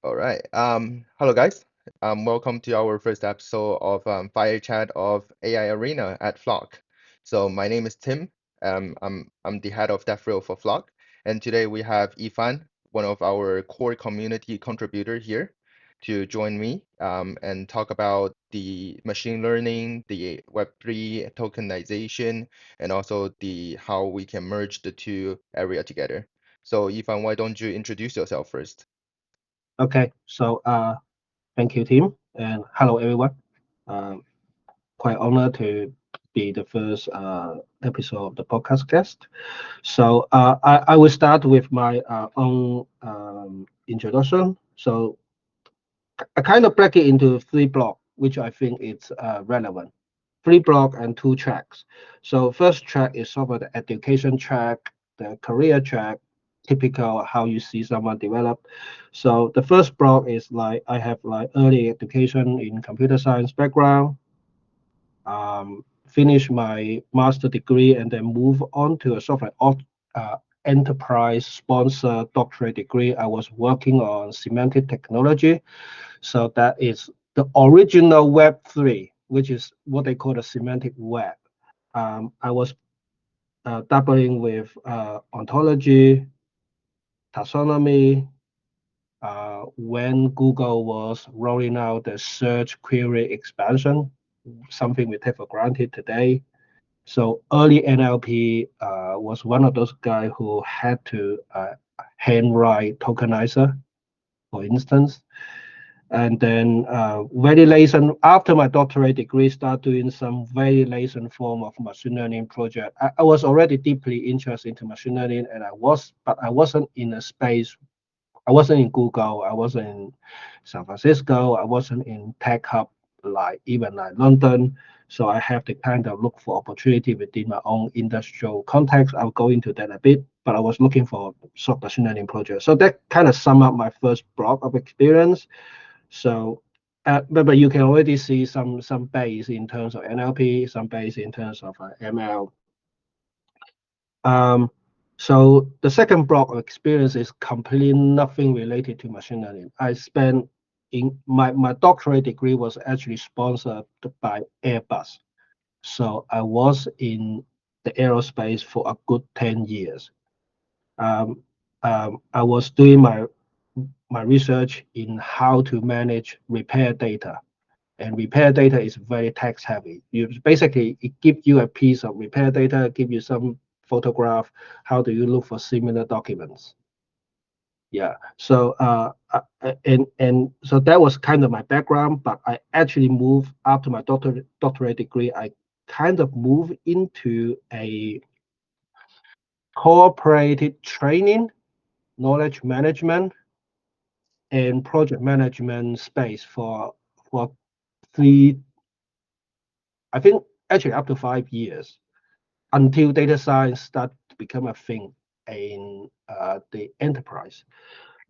All right. Hello guys. Welcome to our first episode of Fire Chat of AI Arena at Flock. So my name is Tim. I'm the head of dev role for Flock, and today we have Yifan, one of our core community contributor here, to join me and talk about the machine learning, the Web3 tokenization, and also the how we can merge the two area together. So Yifan, why don't you introduce yourself first? Okay, so thank you, Tim, and hello, everyone. Um, Quite honored to be the first episode of the podcast guest. So I will start with my own introduction. So I kind of break it into three blocks, which I think is relevant. Three block and two tracks. So first track is sort of the education track, the career track, typical how you see someone develop. So the first block is like I have like early education in computer science background, finish my master degree and then move on to a sort of enterprise sponsor doctorate degree. I was working on semantic technology. So that is the original Web3, which is what they call the semantic web. I was dabbling with ontology, taxonomy, when Google was rolling out the search query expansion, something we take for granted today. So early NLP was one of those guys who had to handwrite tokenizer, for instance. And then very latent after my doctorate degree, start doing some very latent form of machine learning project. I was already deeply interested into machine learning, and but I wasn't in a space. I wasn't in Google. I wasn't in San Francisco. I wasn't in tech hub like even like London. So I have to kind of look for opportunity within my own industrial context. I'll go into that a bit, but I was looking for sort of machine learning project. So that kind of sum up my first block of experience. So, but you can already see some base in terms of NLP, some base in terms of ML. Um, so the second block of experience is completely nothing related to machine learning. I spent in my doctorate degree was actually sponsored by Airbus. So I was in the aerospace for a good 10 years. Um, I was doing my research in how to manage repair data. And repair data is very text heavy. You basically it gives you a piece of repair data, give you some photograph. How do you look for similar documents? Yeah. So and so that was kind of my background. But I actually moved after my doctorate degree. I kind of moved into a cooperated training, knowledge management, and project management space for three, I think actually up to 5 years until data science started to become a thing in the enterprise.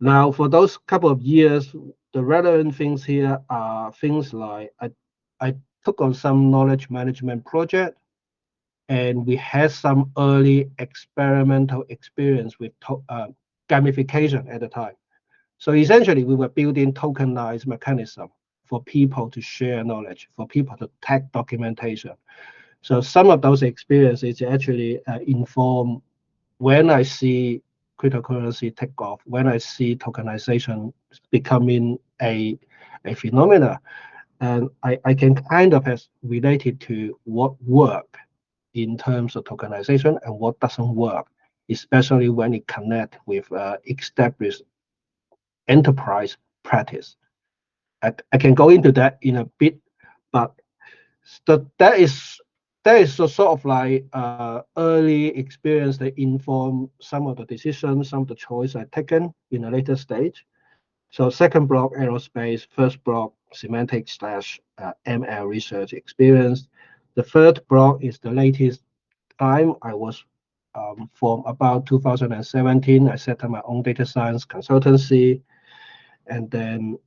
Now, for those couple of years, the relevant things here are things like I took on some knowledge management project, and we had some early experimental experience with gamification at the time. So essentially, we were building tokenized mechanism for people to share knowledge, for people to tag documentation. So some of those experiences actually inform when I see cryptocurrency take off, when I see tokenization becoming a phenomena, and I can kind of has related to what work in terms of tokenization and what doesn't work, especially when it connect with established enterprise practice. I can go into that in a bit, but that is a sort of like early experience that inform some of the decisions, some of the choice I taken in a later stage. So second block aerospace, first block semantic slash ML research experience. The third block is the latest time I was from about 2017. I set up my own data science consultancy, and then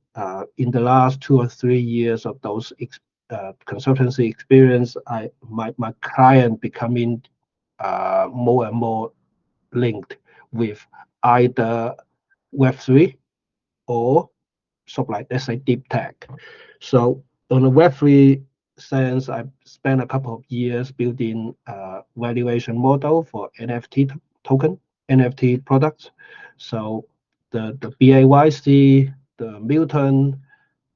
in the last 2 or 3 years of those consultancy experience, my client becoming more and more linked with either Web3 or sort of like, let's say, deep tech. So on the Web3 sense, I spent a couple of years building a valuation model for NFT token, NFT products. So the BAYC, the Milton,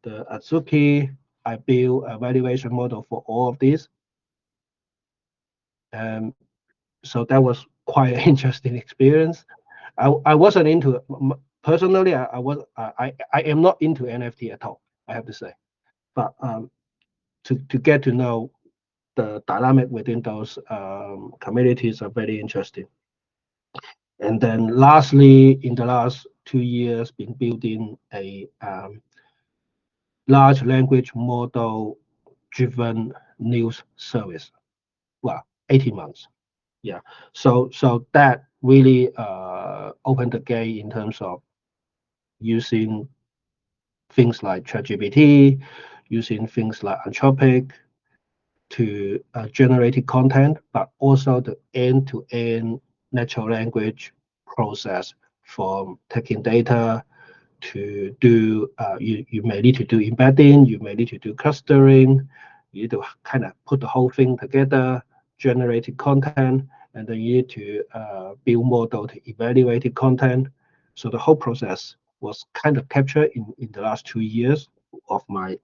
the Azuki, I built a valuation model for all of these. Um, so that was quite an interesting experience. I wasn't into personally. I am not into NFT at all. I have to say, but to get to know the dynamic within those communities are very interesting. And then lastly, in the last 2 years, been building a large language model driven news service. Well, 18 months. Yeah. So that really opened the gate in terms of using things like ChatGPT, using things like Anthropic to generate content, but also the end-to-end natural language process from taking data to do, you may need to do embedding, you may need to do clustering, you need to kind of put the whole thing together, generate content, and then you need to build model to evaluate the content. So the whole process was kind of captured in the last 2 years of my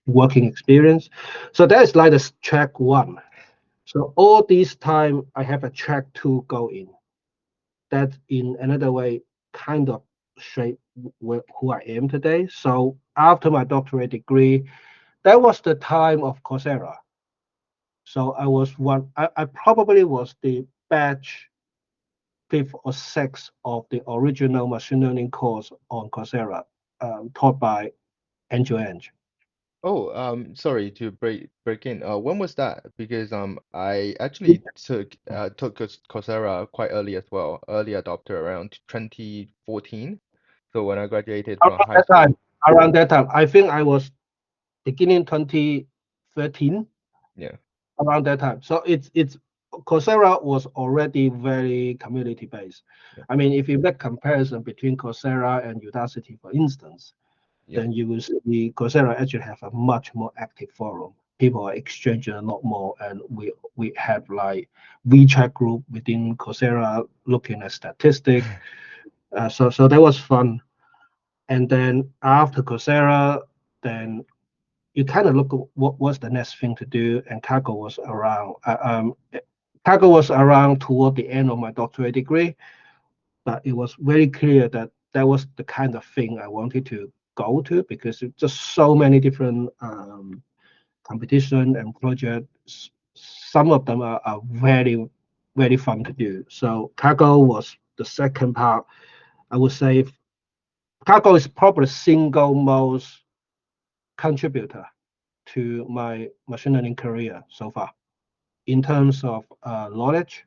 working experience. So that is like the track one. So all this time I have a track two going. That in another way kind of shape who I am today. So after my doctorate degree, that was the time of Coursera. So I was I probably was the batch fifth or sixth of the original machine learning course on Coursera, taught by Angel Eng. Oh, sorry to break in. When was that? Because I actually took Coursera quite early as well, early adopter around 2014. So when I graduated from Around high that school. time, around that time, I think I was beginning 2013, Yeah, around that time. So it's Coursera was already very community based. yeah, I mean, if you make comparison between Coursera and Udacity, for instance, yeah. then you will see Coursera actually have a much more active forum. People are exchanging a lot more, and we have like WeChat group within Coursera looking at statistic. So that was fun. And then after Coursera, then you kind of look at what was the next thing to do, and Kaggle was around. Kaggle was around toward the end of my doctorate degree, but it was very clear that that was the kind of thing I wanted to go to because it's just so many different competition and projects. Some of them are very, very fun to do. So Kaggle was the second part. I would say Kaggle is probably the single most contributor to my machine learning career so far in terms of knowledge,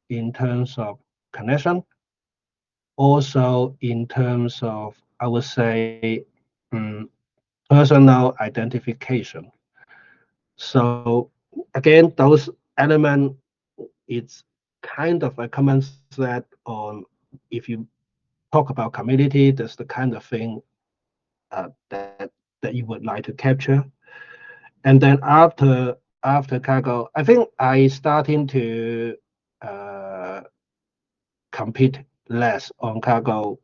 in terms of connection, also in terms of, I would say, personal identification. So again, those elements, it's kind of a common set on if you talk about community, that's the kind of thing that you would like to capture. And then after Kaggle, I think I starting to uh, compete less on Kaggle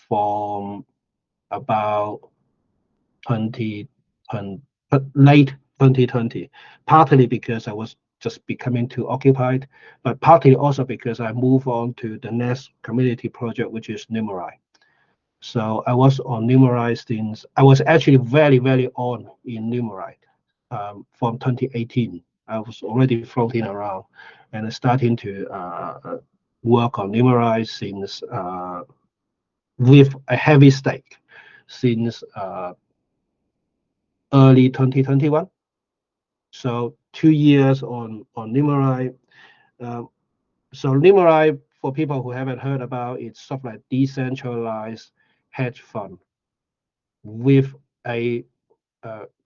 from about 2020, late 2020, partly because I was just becoming too occupied, but partly also because I moved on to the next community project, which is Numerai. So I was on Numerai since I was actually very, very on in Numerai from 2018. I was already floating around and starting to work on Numerai since with a heavy stake since early 2021. So 2 years on Numerai. Um, so Numerai, for people who haven't heard about, it's sort of like decentralized hedge fund with a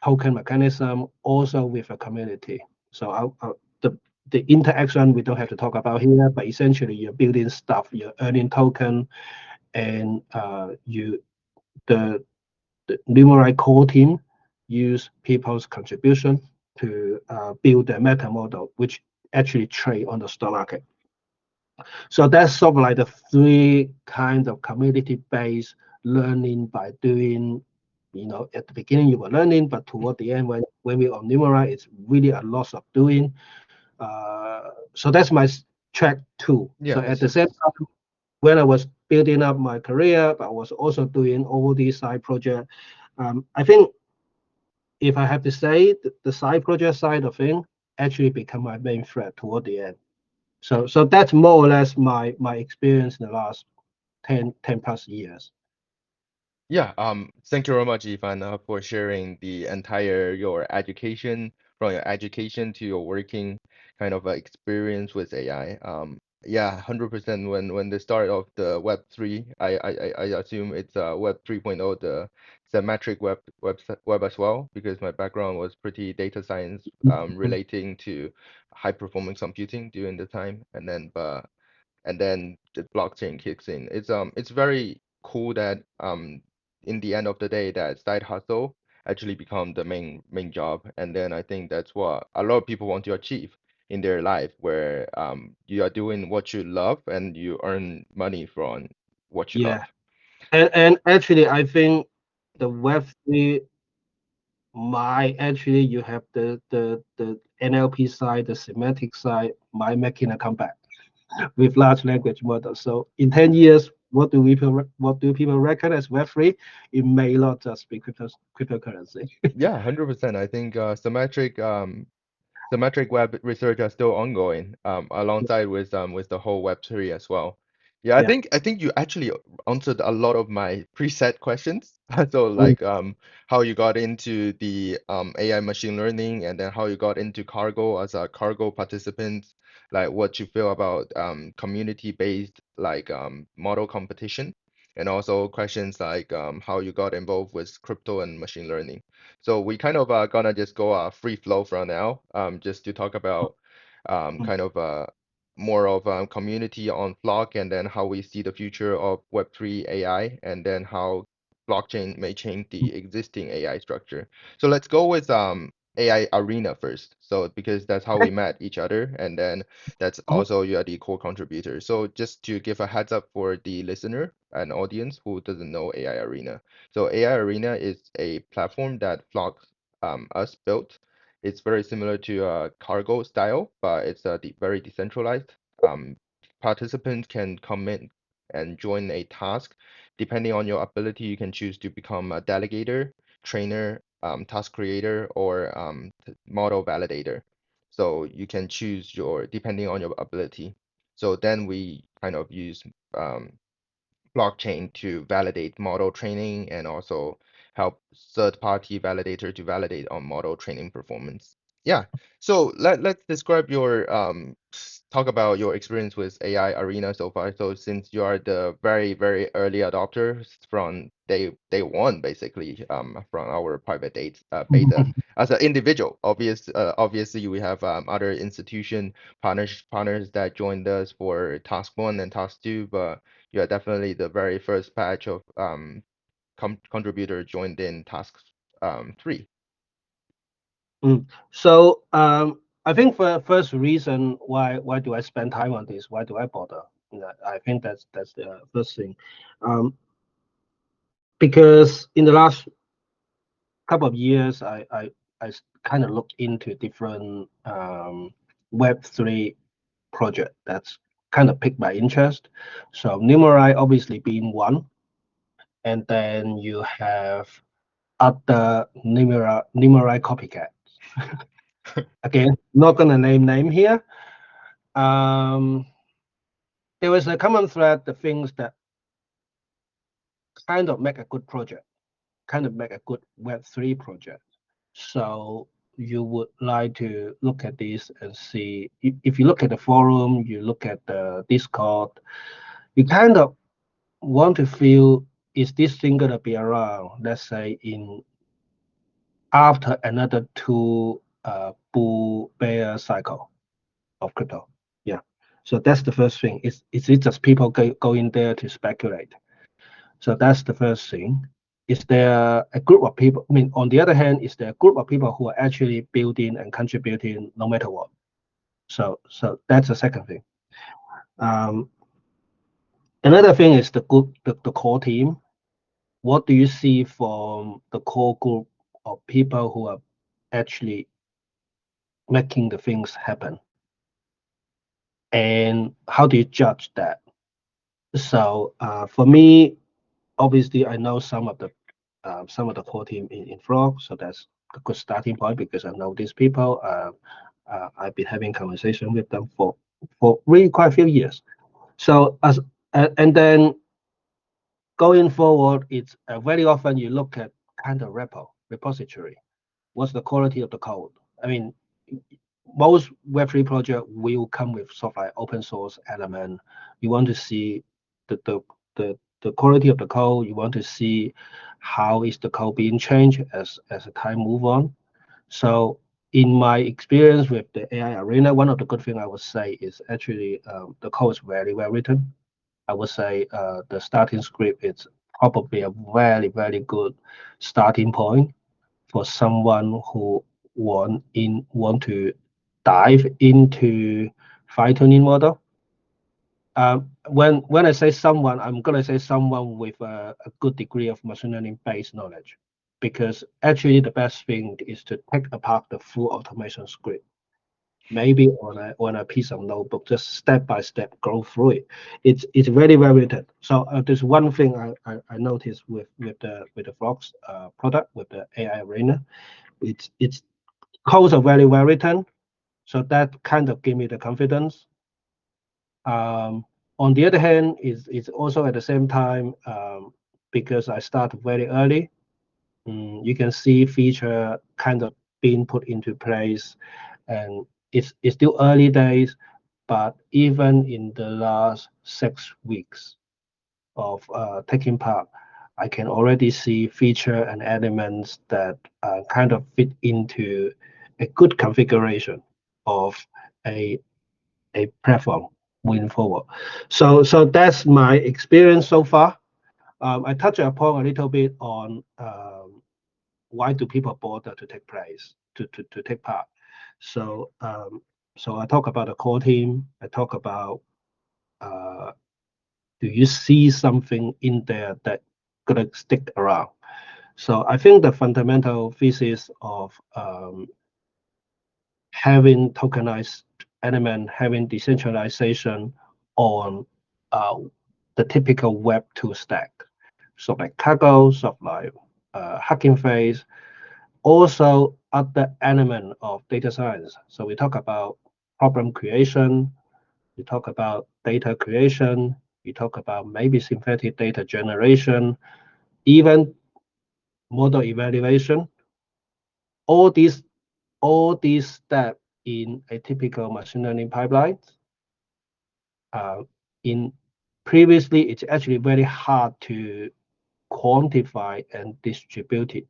token mechanism, also with a community. So the interaction we don't have to talk about here, but essentially you're building stuff, you're earning token, and the Numerai core team use people's contribution to build a meta model, which actually trade on the stock market. So that's sort of like the three kinds of community-based learning by doing. At the beginning you were learning, but toward the end, when we on Numerai, it's really a lot of doing. So that's my track two. So Yeah, at the same time, when I was building up my career, but I was also doing all these side projects. I think if I have to say, the side project side of thing actually become my main thread toward the end. So that's more or less my experience in the last 10 plus years. yeah, thank you very much, Yifan, for sharing the entire your education, from your education to your working kind of experience with AI. Yeah, 100% when the start of the Web3, I assume it's Web 3.0, the symmetric web as well, because my background was pretty data science relating to high performance computing during the time, and then the blockchain kicks in. It's very cool that in the end of the day that side hustle actually become the main job. And then I think that's what a lot of people want to achieve in their life, where you are doing what you love and you earn money from what you love. Yeah, and actually I think the Web3 my actually you have the NLP side, the semantic side, my making a comeback with large language models. So in 10 years, what do people reckon as Web3? It may not just be cryptocurrency. Yeah, 100%. I think symmetric web research are still ongoing, alongside with the whole Web3 as well. Yeah, Yeah. I think you actually answered a lot of my preset questions. So Mm, like how you got into the AI machine learning, and then how you got into cargo as a cargo participant, like what you feel about community-based like model competition, and also questions like how you got involved with crypto and machine learning. So we kind of gonna just go free flow from now, just to talk about mm, kind of more of community on Flock, and then how we see the future of Web3 AI, and then how blockchain may change the existing AI structure. So let's go with AI Arena first. So because that's how we met each other, and then that's mm, also you are the core contributor. So just to give a heads up for the listener and audience who doesn't know AI Arena. So AI Arena is a platform that Flock us built. It's very similar to Cargo style, but it's very decentralized. Participants can come in and join a task. Depending on your ability, you can choose to become a delegator, trainer, task creator, or model validator. So you can choose your depending on your ability. So then we kind of use um, blockchain to validate model training, and also help third-party validator to validate on model training performance. Yeah. So let's describe your talk about your experience with AI Arena so far. So since you are the very early adopter from day one, basically, from our private date beta, mm. as an individual, obviously we have other institution partners that joined us for task one and task two, but you are definitely the very first batch of contributor joined in task three. So I think for first reason why do I spend time on this? Why do I bother? I think that's the first thing. Um, because in the last couple of years, I kind of looked into different Web3 project that's kind of piqued my interest. So Numerai obviously being one, and then you have other Numerai copycat. Again, not gonna name here. Um, there was a common thread, the things that kind of make a good project, kind of make a good Web3 project. So you would like to look at this and see, if you look at the forum, you look at the Discord, you kind of want to feel, is this thing gonna be around, let's say in after another two bull bear cycle of crypto? Yeah. So that's the first thing. Is it just people go in there to speculate? So that's the first thing. Is there a group of people? I mean, on the other hand, is there a group of people who are actually building and contributing no matter what? So that's the second thing. Um, Another thing is the core team. What do you see from the core group of people who are actually making the things happen? And how do you judge that? So for me, obviously, I know some of the core team in Frog, so that's a good starting point because I know these people. I've been having conversation with them for really quite a few years. So and then going forward, it's very often you look at kind of repository. What's the quality of the code? I mean, most Web3 project will come with sort of like open source element. You want to see the the the quality of the code. You want to see how is the code being changed as the time move on. So in my experience with the AI arena, one of the good things I would say is actually the code is very well written. I would say the starting script is probably a very good starting point for someone who want to dive into fine tuning model. When I say someone, I'm gonna say someone with a good degree of machine learning based knowledge, because actually the best thing is to take apart the full automation script, maybe on a piece of notebook, just step by step go through it. It's very well written. So there's one thing I noticed with the Fox product with the AI Arena. It's codes are very well written, so that kind of gave me the confidence. Um, on the other hand, it's also at the same time because I started very early. You can see feature kind of being put into place, and it's still early days, but even in the last 6 weeks of taking part, I can already see feature and elements that kind of fit into a good configuration of a a platform moving forward. So that's my experience so far. I touched upon a little bit on why do people bother to take place to take part. So so I talk about the core team. I talk about uh, do you see something in there that gonna stick around? So I think the fundamental thesis of having tokenized element, having decentralization on uh, the typical Web2 stack. So like Cargo, sort of like Hugging Face, also other element of data science. So we talk about problem creation, we talk about data creation, we talk about maybe synthetic data generation, even model evaluation. All these all these steps in a typical machine learning pipeline. Uh, in previously, it's actually very hard to quantify and distribute it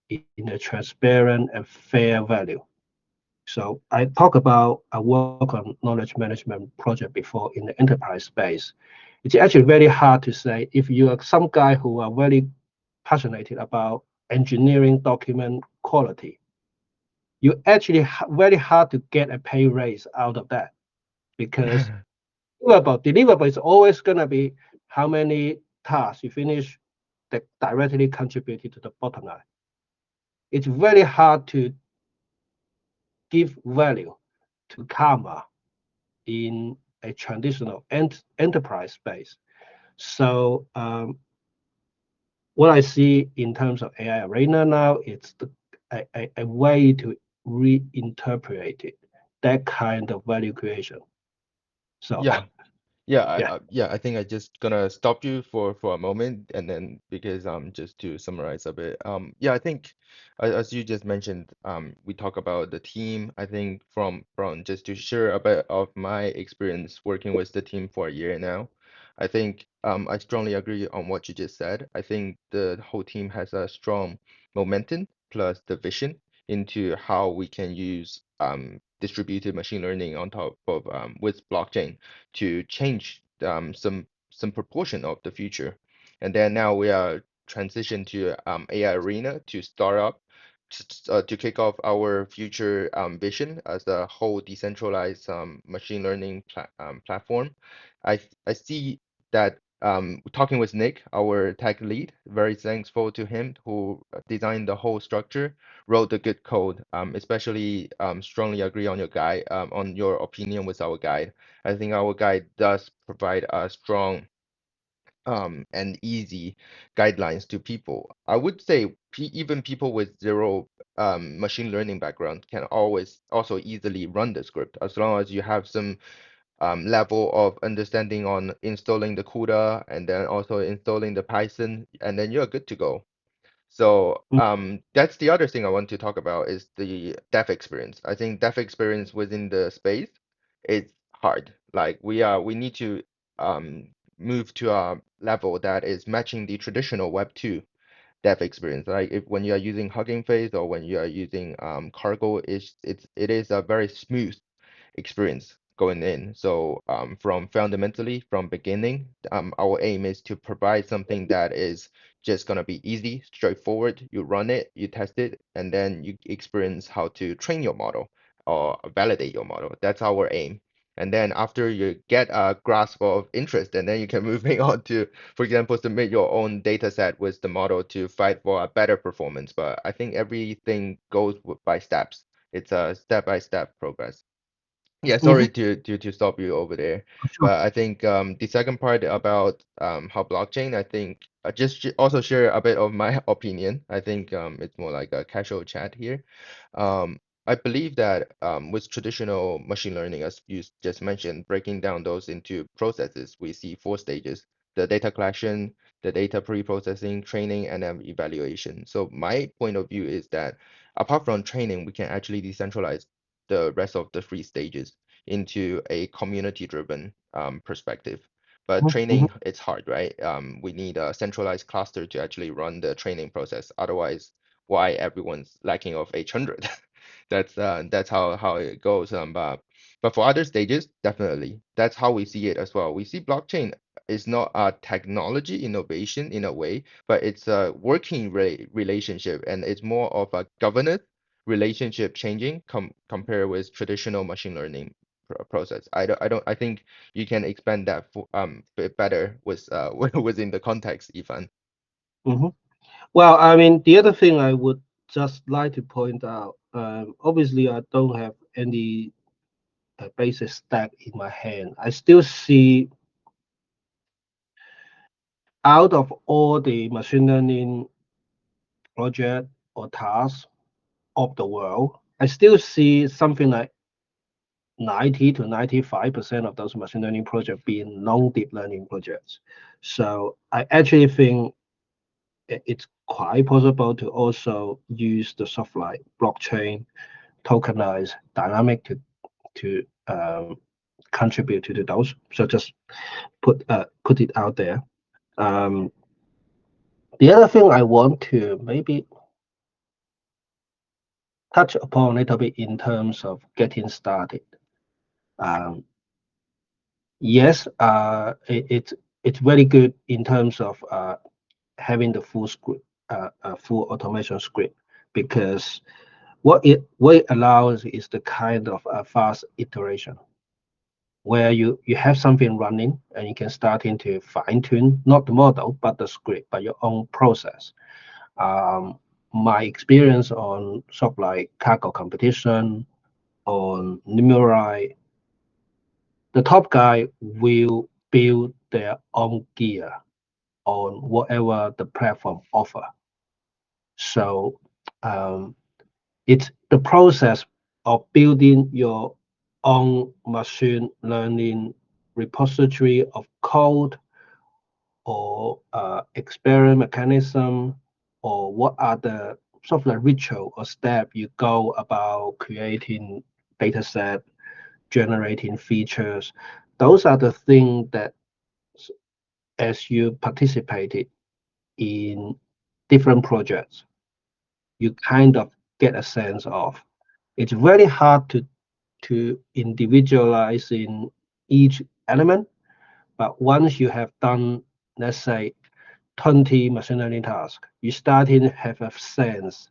in a transparent and fair value. So I talk about I work on knowledge management project before in the enterprise space. It's actually very hard to say if you are some guy who are very passionate about engineering document quality, you actually very hard to get a pay raise out of that because deliverable is always going to be how many tasks you finish that directly contributed to the bottom line. It's very hard to give value to karma in a traditional enterprise space. So what I see in terms of AI arena now, it's a way to reinterpret it, that kind of value creation. So Yeah. Yeah, yeah, I think I just gonna stop you for a moment, and then because just to summarize a bit, yeah, I think as you just mentioned, we talk about the team. I think from just to share a bit of my experience working with the team for a year now, I think I strongly agree on what you just said. I think the whole team has a strong momentum plus the vision into how we can use distributed machine learning on top of with blockchain to change some proportion of the future. And then now we are transitioned to AI Arena to start up to kick off our future vision as a whole decentralized machine learning platform. I see that talking with Nick, our tech lead, very thankful to him who designed the whole structure, wrote the good code. Especially strongly agree on your guide, on your opinion with our guide. I think our guide does provide a strong and easy guidelines to people. I would say even people with zero machine learning background can always also easily run the script as long as you have some level of understanding on installing the CUDA and then also installing the Python, and then you're good to go. So that's the other thing I want to talk about is the dev experience. I think dev experience within the space is hard. Like we need to move to a level that is matching the traditional Web2 dev experience. Like if when you are using Hugging Face or when you are using Cargo, it is a very smooth experience going in. So from fundamentally from beginning, our aim is to provide something that is just gonna be easy, straightforward. You run it, you test it, and then you experience how to train your model or validate your model. That's our aim. And then after you get a grasp of interest, and then you can moving on to, for example, submit your own data set with the model to fight for a better performance. But I think everything goes by steps. It's a step-by-step progress. Yeah, sorry Mm-hmm. to stop you over there, Sure. but I think the second part about how blockchain, I think just also share a bit of my opinion. I think it's more like a casual chat here. I believe that with traditional machine learning, as you just mentioned, breaking down those into processes, we see four stages: the data collection, the data pre-processing, training, and then evaluation. So my point of view is that apart from training, we can actually decentralize the rest of the three stages into a community-driven perspective. But Mm-hmm. training, it's hard, right? We need a centralized cluster to actually run the training process. Otherwise, why everyone's lacking of 800? That's how it goes. But for other stages, definitely, that's how we see it as well. We see blockchain is not a technology innovation in a way, but it's a working relationship, and it's more of a governance relationship changing compared with traditional machine learning process. I think you can expand that bit better with within the context, Yifan. Mm-hmm. Well, I mean, the other thing I would just like to point out, obviously, I don't have any basic stack in my hand. I still see out of all the machine learning project or tasks of the world, I still see something like 90 to 95% of those machine learning projects being non-deep learning projects. So I actually think it's quite possible to also use the stuff like blockchain, tokenize, dynamic to contribute to those. So just put it out there. Um, the other thing I want to maybe touch upon a little bit in terms of getting started. Um, yes, it's very good in terms of having the full script, full automation script, because what it allows is the kind of fast iteration where you have something running and you can start to fine tune not the model but the script, but your own process. My experience on sort of like cargo competition on Numerai, the top guy will build their own gear on whatever the platform offer. So um, it's the process of building your own machine learning repository of code or experiment mechanism, or what are the sort of like ritual or step you go about creating data set, generating features. Those are the things that as you participated in different projects, you kind of get a sense of. It's very hard to individualize in each element, but once you have done, let's say, 20 machine learning tasks, you starting to have a sense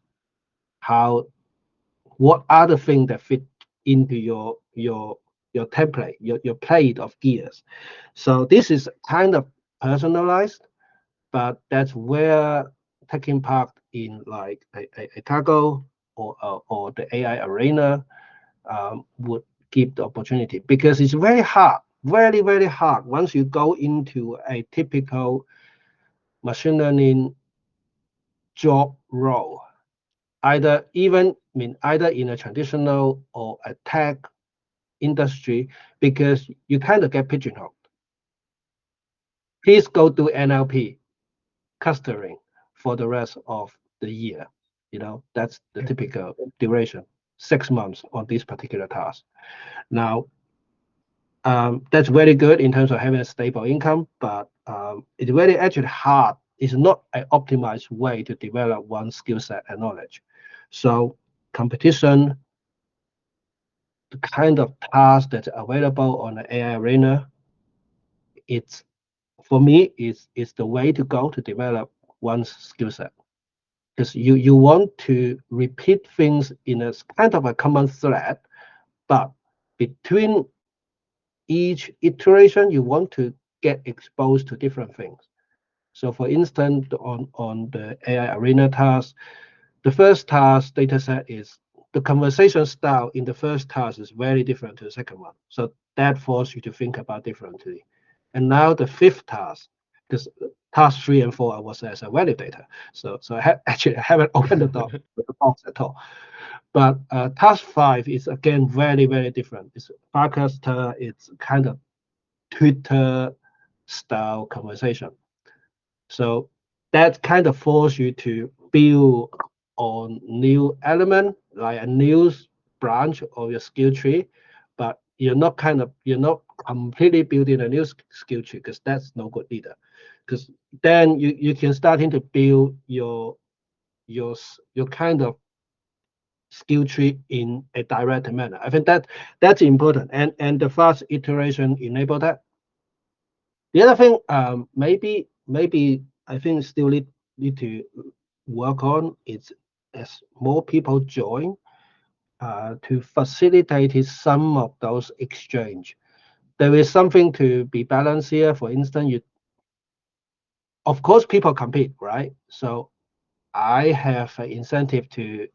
what are the things that fit into your template, your plate of gears. So this is kind of personalized, but that's where taking part in like a Kaggle or the AI arena would give the opportunity, because it's very hard, very, very hard once you go into a typical machine learning job role, either in a traditional or a tech industry, because you kind of get pigeonholed. Please go do NLP clustering for the rest of the year. That's the typical duration, 6 months on this particular task. Now, that's very good in terms of having a stable income, but it's very actually hard. It's not an optimized way to develop one skill set and knowledge. So competition, the kind of tasks that's available on the AI arena, it's for me is the way to go to develop one's skill set, because you want to repeat things in a kind of a common thread, but between each iteration you want to get exposed to different things. So for instance, on the AI arena task, the first task data set is the conversation style in the first task is very different to the second one. So that forces you to think about differently. And now the fifth task, because task 3 and 4 I was as a validator. So I haven't opened the box at all. But task 5 is again very, very different. It's Farcaster, it's kind of Twitter style conversation. So that kind of forces you to build on new element, like a new branch of your skill tree, but you're not completely building a new skill tree, because that's no good either. Because then you can starting to build your kind of skill tree in a direct manner. I think that's important, and the fast iteration enable that. The other thing, maybe I think still need to work on is, as more people join, to facilitate some of those exchange. There is something to be balanced here. For instance, of course people compete, right? So I have an incentive to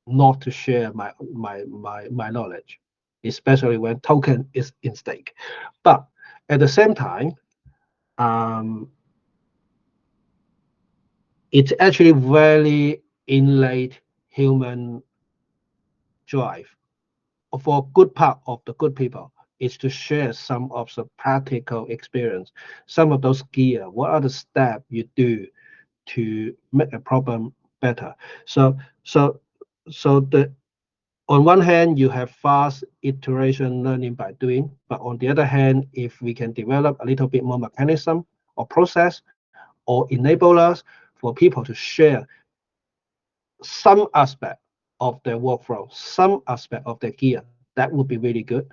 not to share my knowledge, especially when token is in stake. But at the same time, it's actually very innate human drive for a good part of the good people is to share some of the practical experience, some of those gear. What are the steps you do to make a problem better? So the on one hand, you have fast iteration learning by doing, but on the other hand, if we can develop a little bit more mechanism or process or enablers for people to share some aspect of their workflow, some aspect of their gear, that would be really good.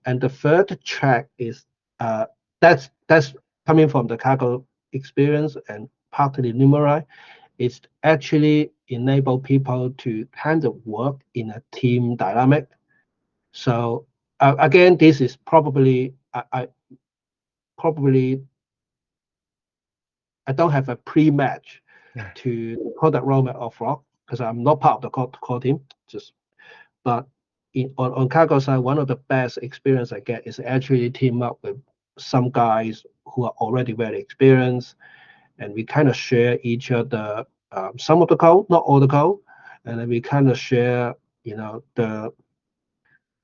And the third track is that's coming from the cargo experience and partly Numerai. It's actually enable people to kind of work in a team dynamic. So again, this is probably I don't have a pre-match to the product roadmap of Rock, because I'm not part of the core team. But on cargo side, one of the best experience I get is actually team up with some guys who are already very experienced, and we kind of share each other some of the code, not all the code, and then we kind of share, the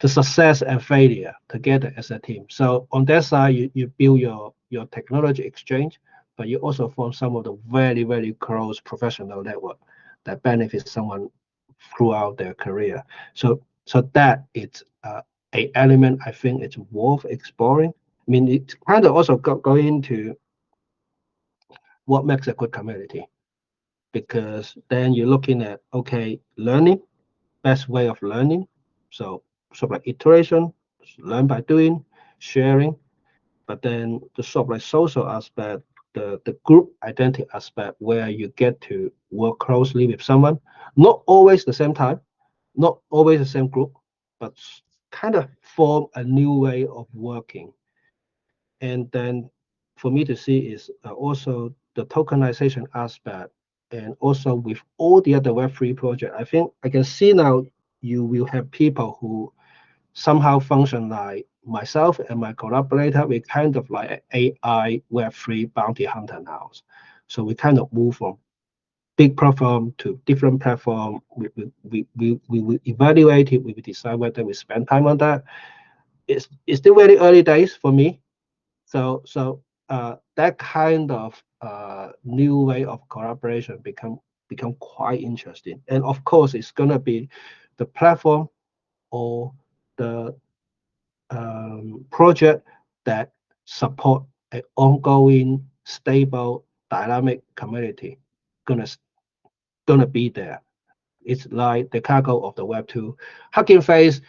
success and failure together as a team. So on that side, you build your technology exchange, but you also form some of the very, very close professional network that benefits someone throughout their career. So that it's a element I think it's worth exploring. I mean, it's kind of also go into what makes a good community, because then you're looking at, okay, learning, best way of learning. So sort of like iteration, learn by doing, sharing, but then the sort of like social aspect, the group identity aspect where you get to work closely with someone, not always the same time, not always the same group, but kind of form a new way of working. And then for me to see is also the tokenization aspect, and also with all the other Web3 project, I think I can see now you will have people who somehow function like myself and my collaborator. We kind of like AI Web3 bounty hunter now. So we kind of move from big platform to different platform. We will evaluate it. We will decide whether we spend time on that. It's still very early days for me. So that kind of new way of collaboration become quite interesting. And of course, it's gonna be the platform or the project that support an ongoing, stable, dynamic community gonna gonna be there. It's like the cargo of the Web2. Hugging Face,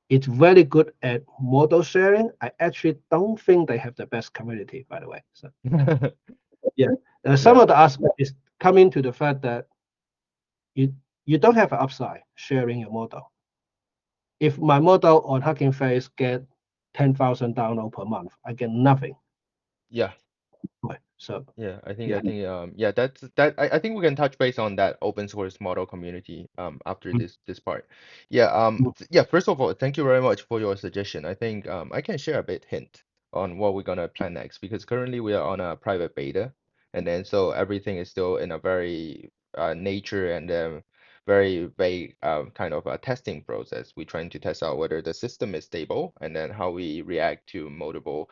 it's very good at model sharing. I actually don't think they have the best community, by the way. So yeah, some Yeah. of the aspect is coming to the fact that you you don't have an upside sharing your model. If my model on Hugging Face get 10,000 download per month, I get nothing. Yeah. Right. So Yeah, yeah. yeah, I think we can touch base on that open source model community after Mm, this part. Yeah, mm, yeah, first of all, thank you very much for your suggestion. I think I can share a bit hint on what we're gonna plan next, because currently we are on a private beta, and then so everything is still in a very nature and very vague kind of a testing process. We're trying to test out whether the system is stable, and then how we react to multiple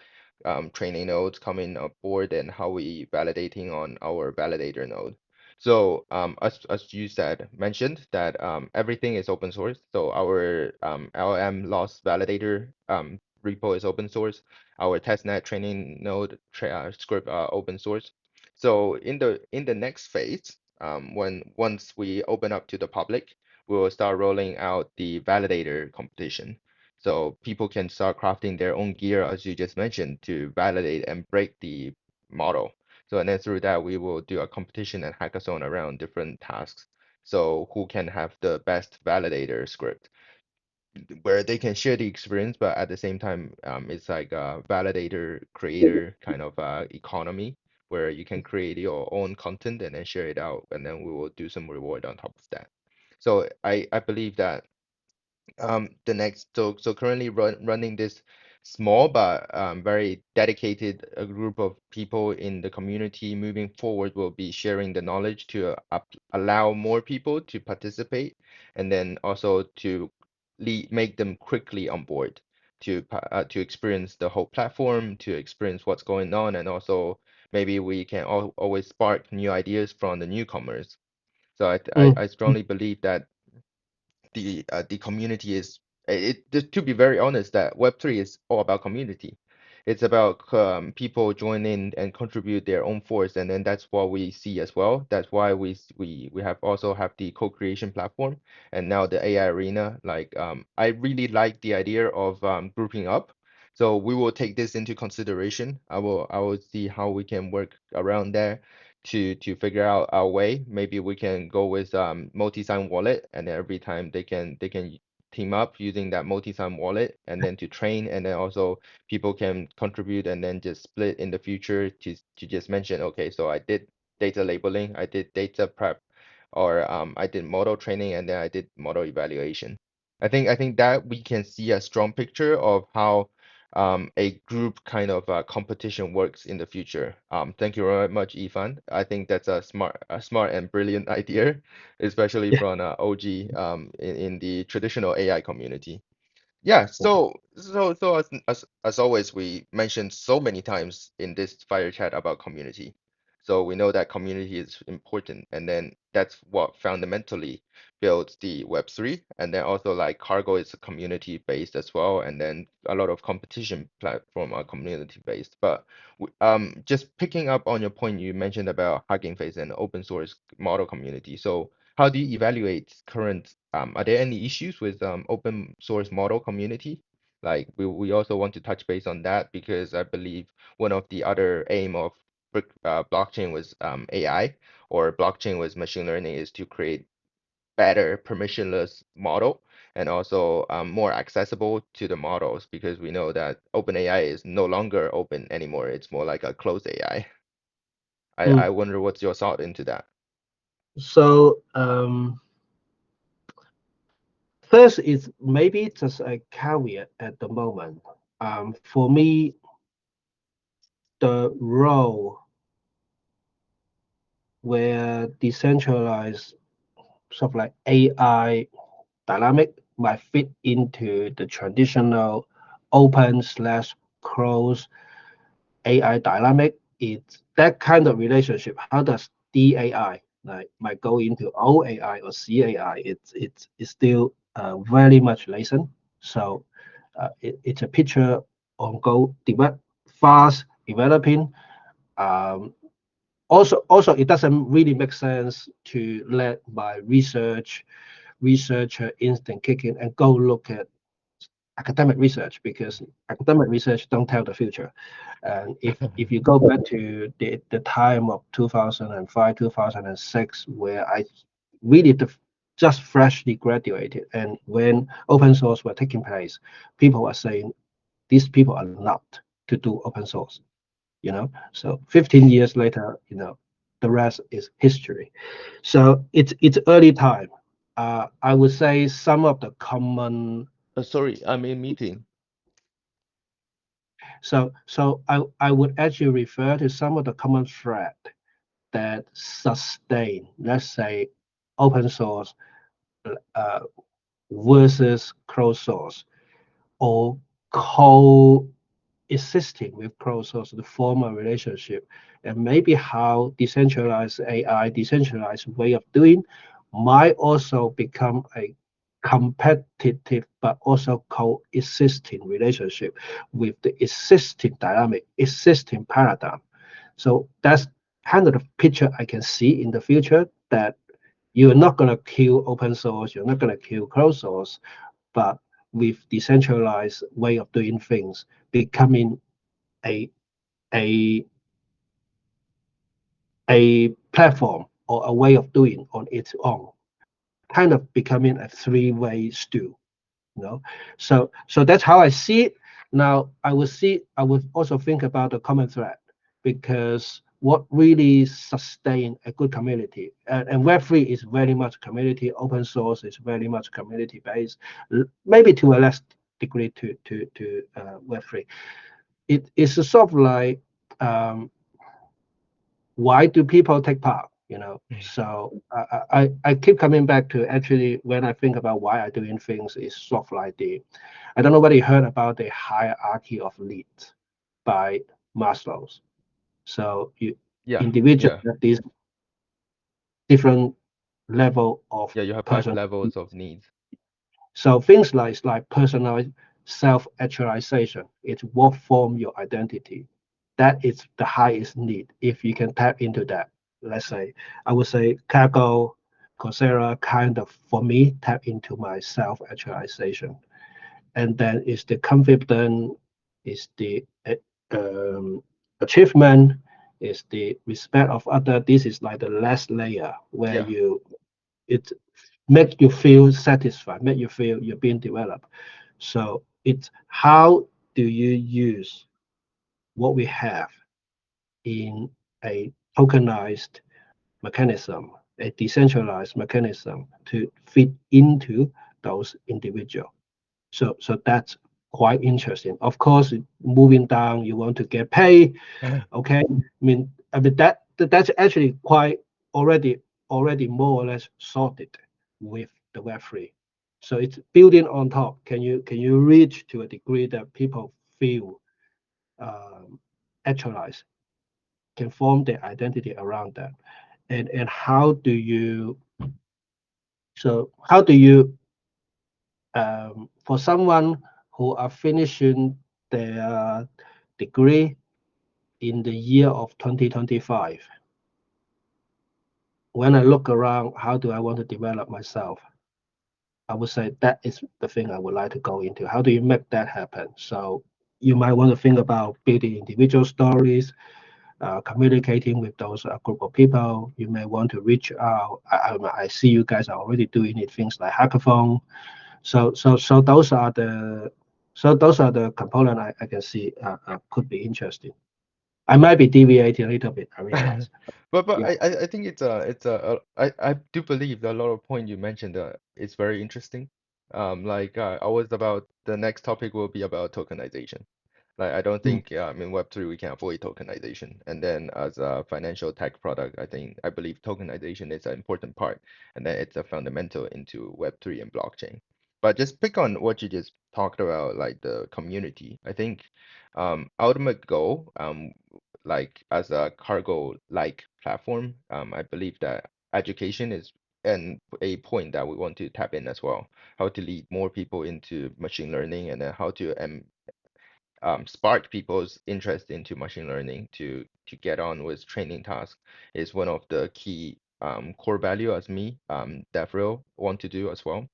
training nodes coming aboard, and how we validating on our validator node. So as you said, mentioned that everything is open source. So our LM loss validator repo is open source. Our testnet training node script open source. So in the next phase, when once we open up to the public, we will start rolling out the validator competition. So people can start crafting their own gear, as you just mentioned, to validate and break the model. So and then through that, we will do a competition and hackathon around different tasks. So who can have the best validator script, where they can share the experience, but at the same time, it's like a validator creator kind of economy, where you can create your own content and then share it out, and then we will do some reward on top of that. So I believe that the next so currently running this small but very dedicated group of people in the community moving forward will be sharing the knowledge to allow more people to participate, and then also to make them quickly on board to experience the whole platform, to experience what's going on, and also maybe we can always spark new ideas from the newcomers. So mm, I mm, strongly believe that the community is to be very honest, that Web3 is all about community. It's about people join in and contribute their own force, and then that's what we see as well. That's why we have also have the co-creation platform, and now the AI arena. Like I really like the idea of grouping up. So we will take this into consideration. I will see how we can work around there to figure out our way. Maybe we can go with multi-sign wallet, and then every time they can team up using that multi-sign wallet, and then to train, and then also people can contribute and then just split in the future to just mention, okay, so I did data labeling, I did data prep, or I did model training, and then I did model evaluation. I think that we can see a strong picture of how a group kind of competition works in the future. Thank you very much, Yifan. I think that's a smart and brilliant idea, especially yeah. from OG in the traditional AI community. Yeah, so as always, we mentioned so many times in this fire chat about community. So we know that community is important, and then that's what fundamentally builds the Web3. And then also like Cargo is community based as well, and then a lot of competition platform are community based. But just picking up on your point you mentioned about Hugging Face and open source model community. So how do you evaluate current, are there any issues with open source model community? Like we also want to touch base on that, because I believe one of the other aim of blockchain with AI or blockchain with machine learning is to create better permissionless model and also more accessible to the models because we know that OpenAI is no longer open anymore. It's more like a closed AI. I Mm. wonder what's your thought into that. So first is maybe just a caveat at the moment. For me, the role where decentralized sort of like AI dynamic might fit into the traditional open slash closed AI dynamic is that kind of relationship. How does DAI like might go into OAI or CAI? It's still very much nascent. So it's a picture on go develop fast developing. Um, also, it doesn't really make sense to let my researcher instinct kick in and go look at academic research because academic research don't tell the future. And if you go back to the time of 2005, 2006, where I really just freshly graduated, and when open source were taking place, people were saying these people are not to do open source. So 15 years later, the rest is history. So it's early time. I would say some of the common. Sorry, I'm in meeting. So I would actually refer to some of the common thread that sustain, let's say, open source uh, versus closed source, or coexisting with closed source to form a relationship, and maybe how decentralized AI, decentralized way of doing might also become a competitive but also coexisting relationship with the existing dynamic, existing paradigm. So that's kind of the picture I can see in the future, that you're not going to kill open source, you're not going to kill closed source, but with decentralized way of doing things becoming a a a platform or a way of doing on its own, kind of becoming a three-way stew. So that's how I see it. Now I would also think about the common thread, because what really sustain a good community, and Web3 is very much community, open source is very much community based, maybe to a less degree to Web3. It is a sort of like, why do people take part? So I keep coming back to, actually, when I think about why I'm doing things, is sort of like I don't know whether you heard about the hierarchy of needs by Maslow's. So Yeah, individuals yeah, have this different level of yeah. You have five person. levels of needs. So things like personal self-actualization, it's what form your identity. That is the highest need. If you can tap into that, let's say, I would say Kaggle, Coursera kind of, for me, tap into my self-actualization. And then is the confidence, is the achievement, is the respect of other. This is like the last layer where Yeah. it make you feel satisfied, make you feel you're being developed. So it's how do you use what we have in a tokenized mechanism, a decentralized mechanism, to fit into those individuals. So that's quite interesting. Of course, moving down, you want to get paid. Okay, I mean that's actually quite already more or less sorted with the Web3. So it's building on top. Can you reach to a degree that people feel actualized, can form their identity around that, and how do you for someone who are finishing their degree in the year of 2025, when I look around, how do I want to develop myself? I would say that is the thing I would like to go into. How do you make that happen? So you might want to think about building individual stories, communicating with those group of people. You may want to reach out. I see you guys are already doing it, things like hackathon. So those are the component I can see could be interesting. I might be deviating a little bit, I realize. But Yeah. I think I do believe that a lot of point you mentioned is very interesting. I was about the next topic will be about tokenization. Like I don't Mm, think in Web3 we can avoid tokenization. And then as a financial tech product, I believe tokenization is an important part, and then it's a fundamental into Web3 and blockchain. But just pick on what you just talked about, like the community. I think ultimate goal, like as a cargo-like platform, I believe that education is and a point that we want to tap in as well. How to lead more people into machine learning, and then how to spark people's interest into machine learning to get on with training tasks is one of the key core value as me, DevRel want to do as well.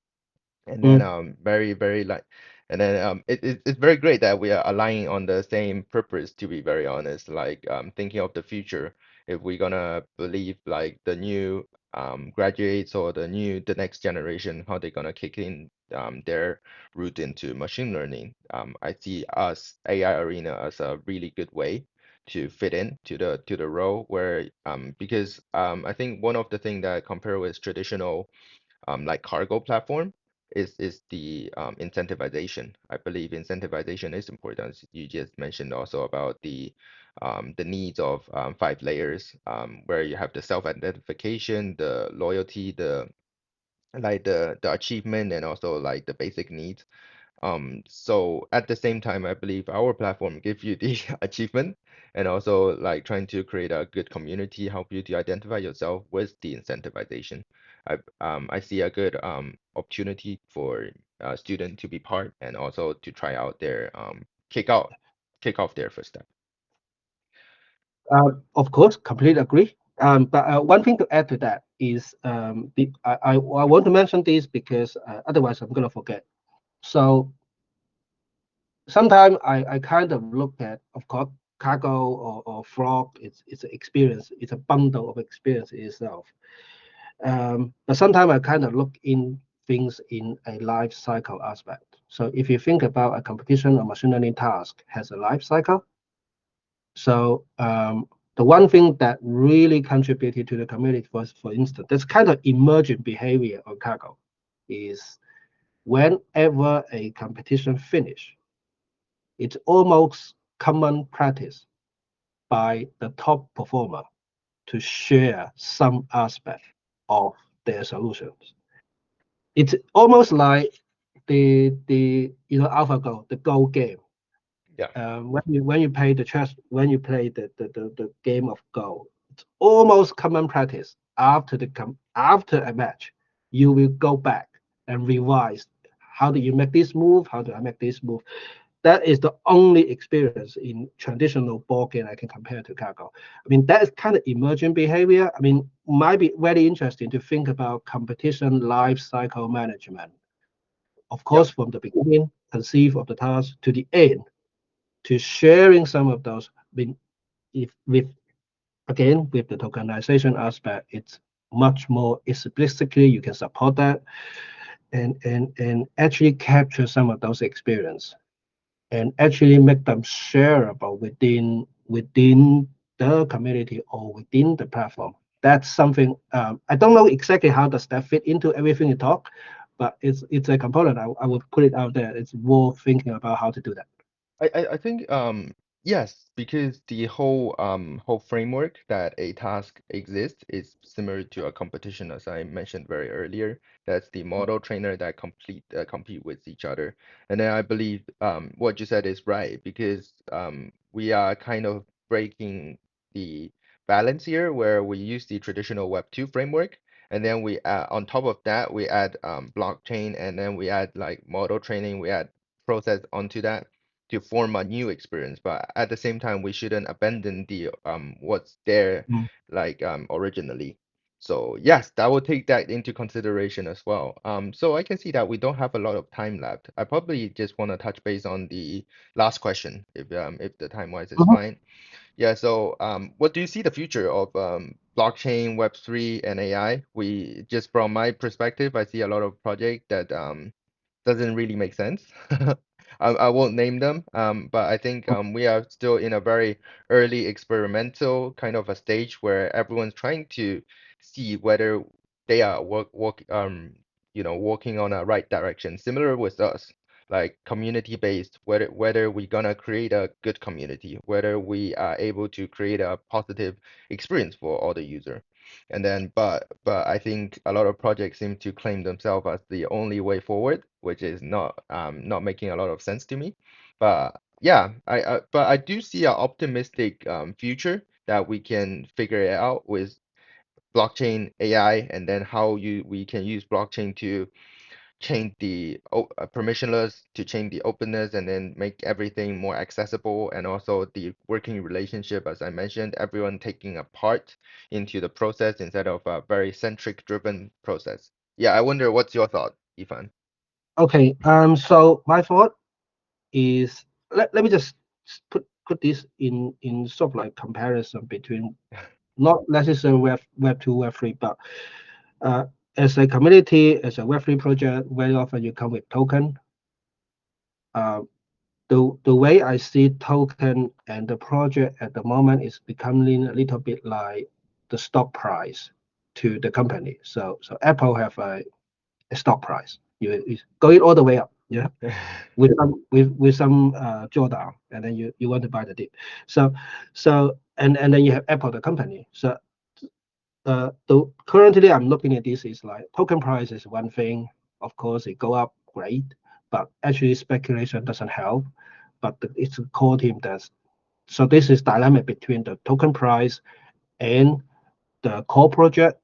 And then mm, very like and then it's very great that we are aligning on the same purpose, to be very honest, like thinking of the future. If we're gonna believe like the new graduates or the next generation, how they're gonna kick in their route into machine learning, I see us AI Arena as a really good way to fit in to the role where because I think one of the things that compare with traditional like cargo platform is the incentivization. I believe incentivization is important. You just mentioned also about the needs of 5 layers, where you have the self-identification, the loyalty, the achievement, and also like the basic needs. So at the same time, I believe our platform gives you the achievement and also like trying to create a good community, help you to identify yourself with the incentivization. I see a good opportunity for a student to be part and also to try out their kick off their first step. of course, completely agree. But one thing to add to that is I want to mention this because otherwise I'm going to forget. So sometimes I kind of look at, of course, cargo or frog. It's an experience. It's a bundle of experience itself. But sometimes I kind of look in things in a life cycle aspect. So if you think about a competition or machine learning task has a life cycle, so the one thing that really contributed to the community was, for instance, this kind of emergent behavior on cargo is whenever a competition finish, it's almost common practice by the top performer to share some aspect of their solutions. It's almost like the AlphaGo, the Go game. Yeah, When you play the chess, when you play the game of Go, it's almost common practice after a match, you will go back and revise. How do you make this move? How do I make this move? That is the only experience in traditional ball game I can compare to cargo. I mean, that is kind of emergent behavior. I mean, might be very interesting to think about competition life cycle management. Of yeah. course, from the beginning, conceive of the task to the end, to sharing some of those. I mean, if with again with the tokenization aspect, it's much more explicitly you can support that and actually capture some of those experience and actually make them shareable within the community or within the platform. That's something I don't know exactly how does that fit into everything you talk, but it's a component. I would put it out there. It's worth thinking about how to do that. I think yes, because the whole framework that a task exists is similar to a competition, as I mentioned very earlier. That's the model trainer that compete with each other. And then I believe what you said is right, because we are kind of breaking the balance here where we use the traditional Web2 framework, and then we on top of that we add blockchain, and then we add like model training, we add process onto that to form a new experience. But at the same time, we shouldn't abandon the what's there Mm. like originally. So yes, that will take that into consideration as well. So I can see that we don't have a lot of time left. I probably just want to touch base on the last question, if the time wise is Mhm. fine. Yeah, so what do you see the future of blockchain, Web3, and AI? We just from my perspective, I see a lot of project that doesn't really make sense. I won't name them, but I think we are still in a very early experimental kind of a stage where everyone's trying to see whether they are walking on a right direction, similar with us, like community based, whether we're gonna create a good community, whether we are able to create a positive experience for all the user. And then, but I think a lot of projects seem to claim themselves as the only way forward, which is not making a lot of sense to me. But yeah, but I do see an optimistic future that we can figure it out with blockchain AI, and then how you we can use blockchain to change the permissionless, to change the openness, and then make everything more accessible, and also the working relationship, as I mentioned, everyone taking a part into the process instead of a very centric driven process. Yeah, I wonder what's your thought, Ifan? Okay, so my thought is, let me just put this in sort of like comparison between not necessarily Web 2, Web 3, but uh, as a community, as a Web 3 project, very often you come with token. Uh, the way I see token and the project at the moment is becoming a little bit like the stock price to the company. So Apple have a stock price. It's going all the way up. Yeah, with some drawdown, and then you want to buy the dip. And then you have Apple the company. So currently I'm looking at this is like token price is one thing. Of course, it go up great, but actually speculation doesn't help. But it's a core team that's so this is dilemma between the token price and the core project.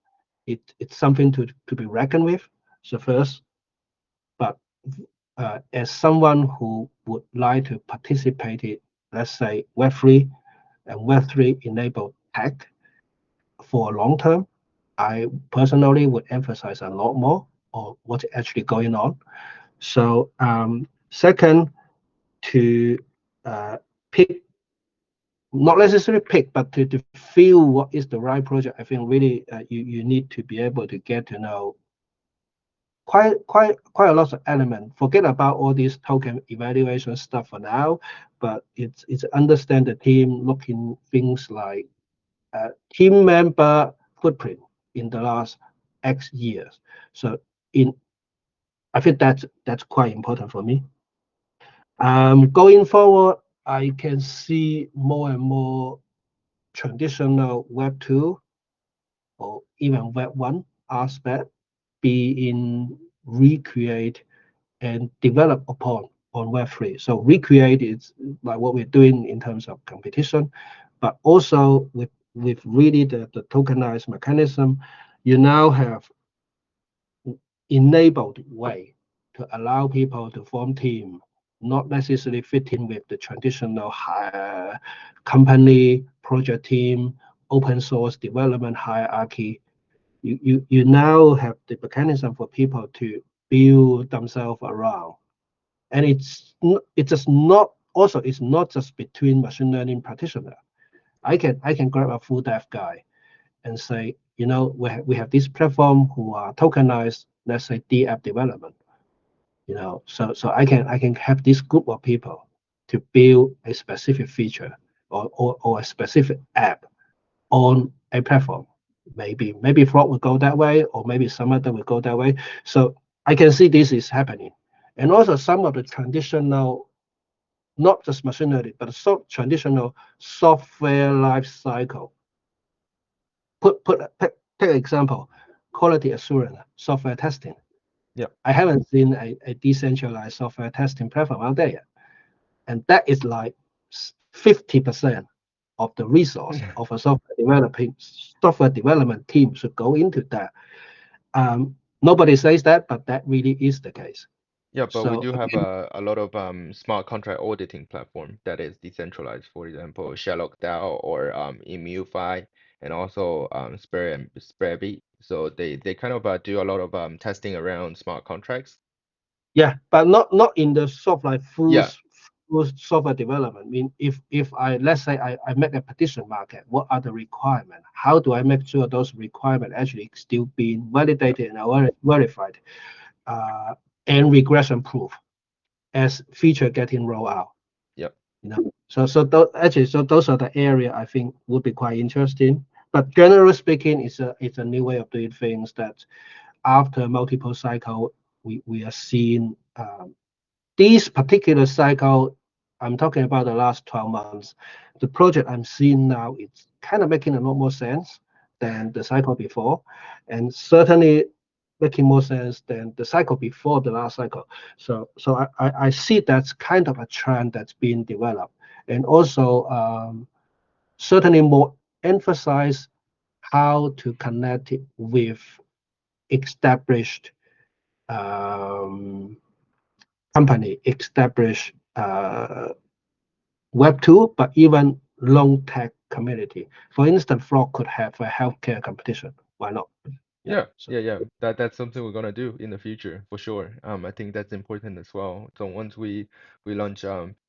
It's something to be reckoned with. So first, but as someone who would like to participate in, let's say, Web3 and Web3 enabled tech for long term, I personally would emphasize a lot more on what's actually going on. So second, to pick, not necessarily pick, but to feel what is the right project, I think really you need to be able to get to know quite a lot of element. Forget about all these token evaluation stuff for now, but it's understand the team, looking things like team member footprint in the last X years. So in I think that's quite important for me. Going forward, I can see more and more traditional Web 2 or even Web 1 aspect being recreate and develop upon on Web 3. So recreate is like what we're doing in terms of competition, but also with really the tokenized mechanism, you now have enabled way to allow people to form team, not necessarily fitting with the traditional company project team, open source development hierarchy. You now have the mechanism for people to build themselves around, and it's just not also it's not just between machine learning practitioner. I can grab a full dev guy and say, we have this platform who are tokenized, let's say D app development, so I can have this group of people to build a specific feature or a specific app on a platform. Maybe fraud will go that way, or maybe some other will go that way. So I can see this is happening. And also some of the traditional, not just machine learning, but traditional software life cycle. Take an example, quality assurance, software testing. Yeah. I haven't seen a decentralized software testing platform out there yet. And that is like 50% of the resource of a software development team should go into that. Nobody says that, but that really is the case. Yeah, but we So do have again, a lot of smart contract auditing platform that is decentralized. For example, Sherlock DAO or Immufy and also Spreadbeat. So they kind of do a lot of testing around smart contracts. yeah, but not in the sort of like Yeah, full software development. I mean, if I let's say I make a prediction market, what are the requirements? How do I make sure those requirements actually still being yeah, validated and verified, uh, and regression proof as feature getting rolled out? yeah, You know, so those are the area I think would be quite interesting. But generally speaking, it's a new way of doing things that after multiple cycle we are seeing this particular cycle. I'm talking about the last 12 months. The project I'm seeing now, it's kind of making a lot more sense than the cycle before, and certainly making more sense than the cycle before the last cycle. So I see that's kind of a trend that's being developed, and also certainly more emphasize how to connect it with established um, company, established Web2, but even long tech community. For instance, Flock could have a healthcare competition. Why not? Yeah. yeah, So yeah, yeah. That's something we're gonna do in the future for sure. I think that's important as well. So once we launch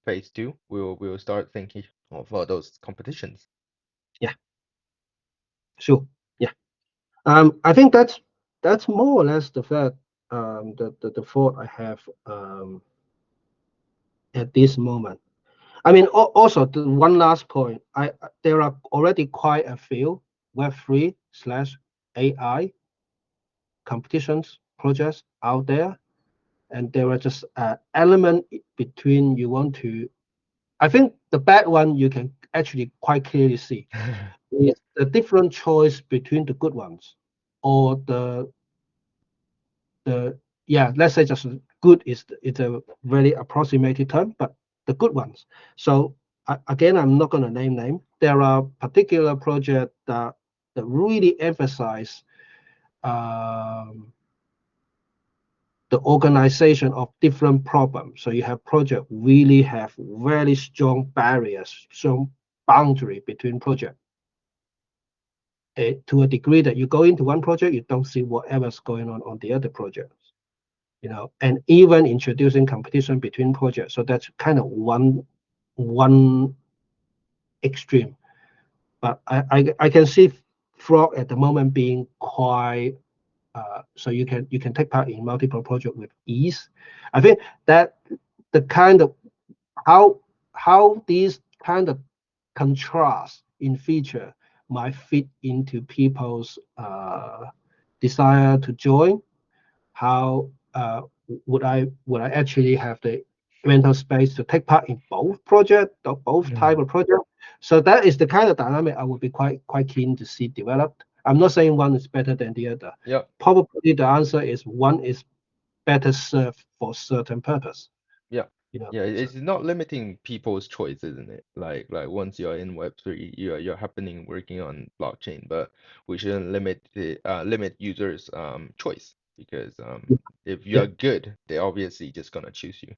phase two, we'll start thinking of those competitions. yeah, sure. Yeah. I think that's more or less the fact the thought I have at this moment. I mean, also the one last point. There are already quite a few Web3/AI competitions projects out there, and there are just element between you want to. I think the bad one you can actually quite clearly see is the different choice between the good ones or the yeah, let's say just good is it's a very approximated term, but the good ones. So again, I'm not going to name. There are particular projects that really emphasize um, the organization of different problems. So you have project really have very strong barriers, strong boundary between project. To a degree that you go into one project, you don't see whatever's going on the other projects. And even introducing competition between projects. So that's kind of one extreme. But I can see Frog at the moment being quite so you can take part in multiple projects with ease. I think that the kind of how these kind of contrast in feature might fit into people's desire to join. How would I actually have the mental space to take part in both project or both type Mhm. of project? So that is the kind of dynamic I would be quite keen to see developed. I'm not saying one is better than the other. Yeah. Probably the answer is one is better served for certain purpose. Yeah. You know. Yeah, So it's not limiting people's choice, isn't it? Like once you're in Web3, you're happening working on blockchain, but we shouldn't limit users choice because if yeah. you're good, they're obviously just gonna choose you.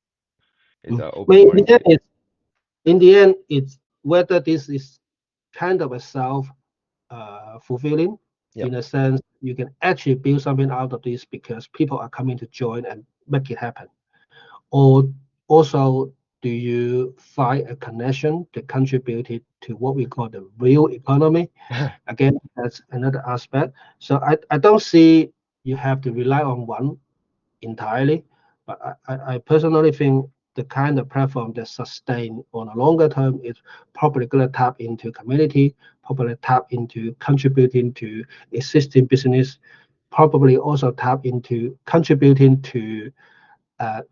It's Mm. an But open market. in the end, it's whether this is kind of a self fulfilling Yep. in a sense you can actually build something out of this because people are coming to join and make it happen. Or also, do you find a connection that contributed to what we call the real economy? Again, that's another aspect. So I don't see you have to rely on one entirely, but I personally think the kind of platform that sustain on a longer term is probably going to tap into community, probably tap into contributing to existing business, probably also tap into contributing to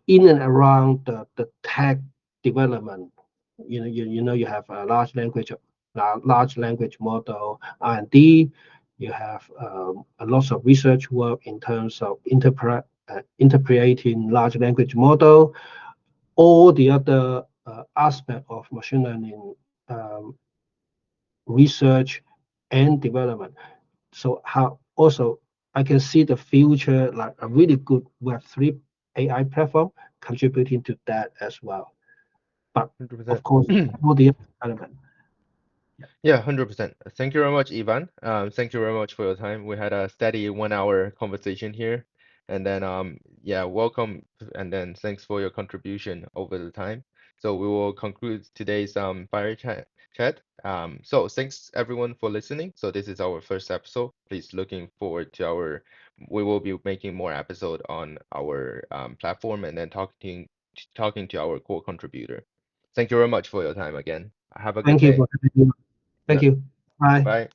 in and around the tech development. You have a large language model R&D. You have a lot of research work in terms of interpreting large language model. All the other aspect of machine learning research and development. So how also I can see the future like a really good Web3 AI platform contributing to that as well. But of 100%. course, all the element. Yeah, 100%. Thank you very much, Ivan. Thank you very much for your time. We had a steady 1 hour conversation here. And then yeah, welcome and then thanks for your contribution over the time. So we will conclude today's fire chat. So thanks everyone for listening. So this is our first episode. Please looking forward to we will be making more episode on our platform and then talking to our core contributor. Thank you very much for your time again. Have a good Thank you day. for having me. Thank Yeah. you. Bye. Bye.